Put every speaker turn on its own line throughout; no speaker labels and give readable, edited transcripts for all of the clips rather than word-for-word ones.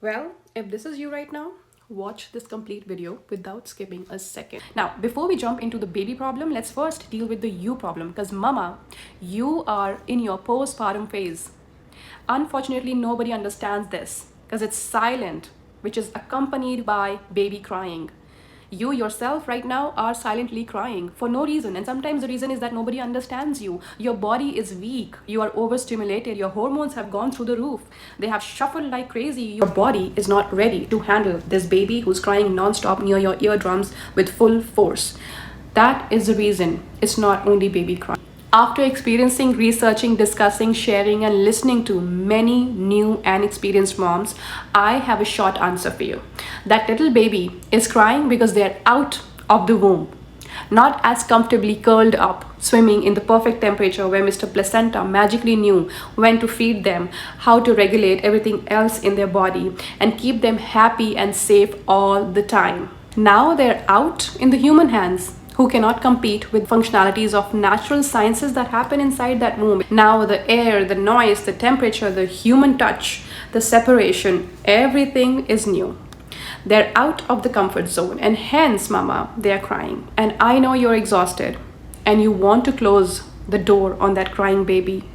Well, if this is you right now, watch this complete video without skipping a second. Now, before we jump into the baby problem, let's first deal with the you problem because mama, you are in your postpartum phase. Unfortunately, nobody understands this because it's silent, which is accompanied by baby crying. You yourself right now are silently crying for no reason, and sometimes the reason is that nobody understands you. Your body is weak, you are overstimulated, your hormones have gone through the roof, they have shuffled like crazy. Your body is not ready to handle this baby who's crying non-stop near your eardrums with full force. That is the reason. It's not only baby crying. After experiencing, researching, discussing, sharing, and listening to many new and experienced moms, I have a short answer for you. That little baby is crying because they're out of the womb, not as comfortably curled up, swimming in the perfect temperature where Mr. Placenta magically knew when to feed them, how to regulate everything else in their body, and keep them happy and safe all the time. Now they're out in the human hands, who cannot compete with functionalities of natural sciences that happen inside that womb. Now the air, the noise, the temperature, the human touch, the separation, everything is new. They're out of the comfort zone, and hence, mama, they're crying. And I know you're exhausted and you want to close the door on that crying baby.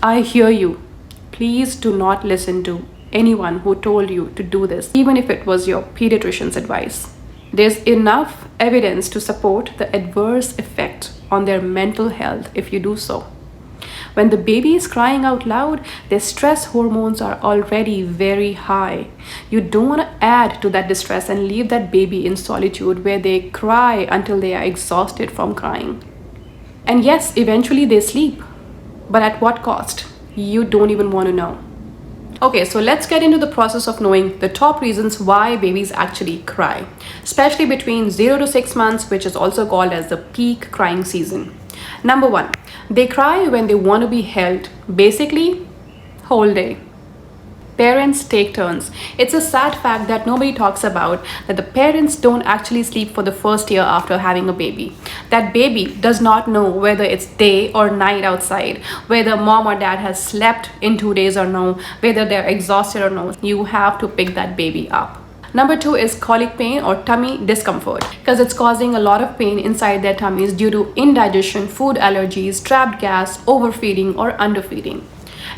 I hear you. Please do not listen to anyone who told you to do this, even if it was your pediatrician's advice. There's enough evidence to support the adverse effect on their mental health if you do so. When the baby is crying out loud, their stress hormones are already very high. You don't want to add to that distress and leave that baby in solitude where they cry until they are exhausted from crying. And yes, eventually they sleep, but at what cost? You don't even want to know. Okay, so let's get into the process of knowing the top reasons why babies actually cry, especially between 0 to 6 months, which is also called as the peak crying season. Number 1, they cry when they want to be held, basically whole day. Parents take turns. It's a sad fact that nobody talks about, that the parents don't actually sleep for the first year after having a baby. That baby does not know whether it's day or night outside, whether mom or dad has slept in 2 days or no, whether they're exhausted or no. You have to pick that baby up. Number 2 is colic pain or tummy discomfort, because it's causing a lot of pain inside their tummies due to indigestion, food allergies, trapped gas, overfeeding or underfeeding.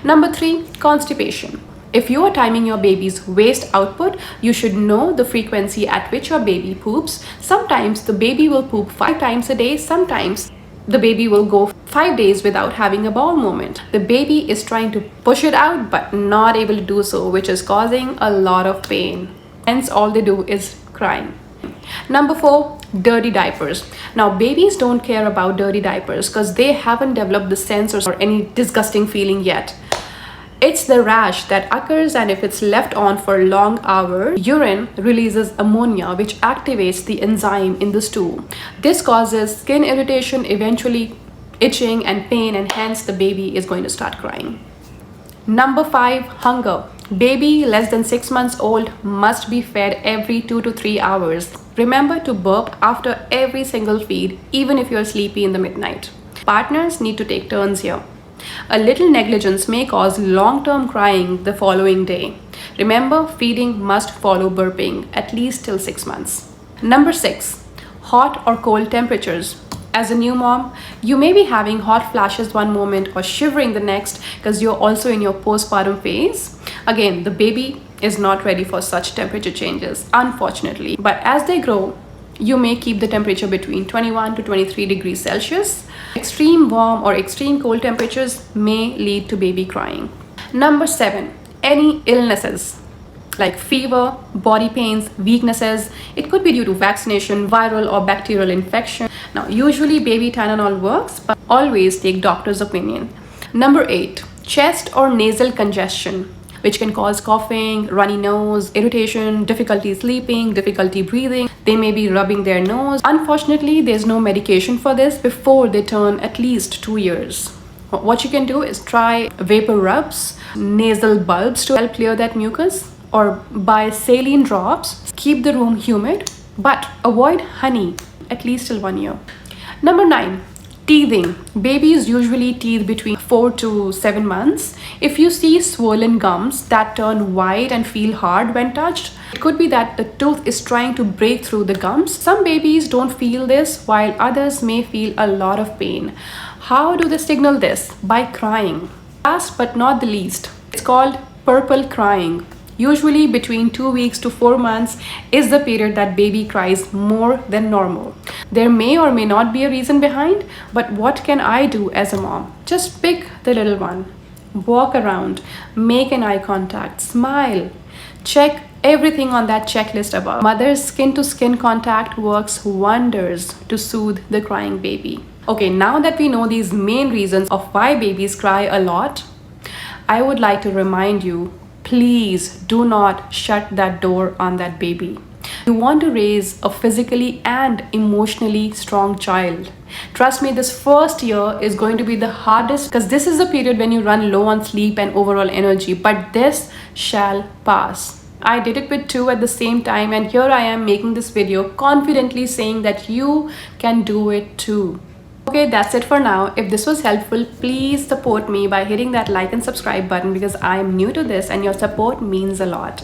Number 3, constipation. If you are timing your baby's waste output, you should know the frequency at which your baby poops. Sometimes the baby will poop 5 times a day, sometimes the baby will go 5 days without having a bowel movement. The baby is trying to push it out but not able to do so, which is causing a lot of pain. Hence all they do is crying. Number 4, dirty diapers. Now babies don't care about dirty diapers because they haven't developed the sense or any disgusting feeling yet. It's the rash that occurs, and if it's left on for long hours, urine releases ammonia, which activates the enzyme in the stool. This causes skin irritation, eventually itching and pain, and hence the baby is going to start crying. Number 5, hunger. Baby less than 6 months old must be fed every 2 to 3 hours. Remember to burp after every single feed, even if you're sleepy in the midnight. Partners need to take turns here. A little negligence may cause long-term crying the following day. Remember, feeding must follow burping at least till 6 months. Number 6, hot or cold temperatures. As a new mom, you may be having hot flashes one moment or shivering the next because you're also in your postpartum phase. Again, the baby is not ready for such temperature changes, unfortunately. But as they grow, you may keep the temperature between 21 to 23 degrees Celsius. Extreme warm or extreme cold temperatures may lead to baby crying. Number 7, any illnesses like fever, body pains, weaknesses. It could be due to vaccination, viral or bacterial infection. Now, usually baby Tylenol works, but always take doctor's opinion. Number 8, chest or nasal congestion, which can cause coughing, runny nose, irritation, difficulty sleeping, difficulty breathing. They may be rubbing their nose. Unfortunately, there's no medication for this before they turn at least 2 years. What you can do is try vapor rubs, nasal bulbs to help clear that mucus, or buy saline drops. Keep the room humid, but avoid honey at least till 1 year. Number 9, Teething. Babies usually teeth between 4 to 7 months. If you see swollen gums that turn white and feel hard when touched, it could be that the tooth is trying to break through the gums. Some babies don't feel this, while others may feel a lot of pain. How do they signal this? By crying. Last but not the least, it's called purple crying. Usually between 2 weeks to 4 months is the period that baby cries more than normal. There may or may not be a reason behind, but what can I do as a mom? Just pick the little one, walk around, make an eye contact, smile, check everything on that checklist above. Mother's skin to skin contact works wonders to soothe the crying baby. Okay, now that we know these main reasons of why babies cry a lot, I would like to remind you, please do not shut that door on that baby. You want to raise a physically and emotionally strong child. Trust me, this first year is going to be the hardest because this is the period when you run low on sleep and overall energy, but this shall pass. I did it with 2 at the same time, and here I am making this video confidently saying that you can do it too. Okay, that's it for now. If this was helpful, please support me by hitting that like and subscribe button because I am new to this and your support means a lot.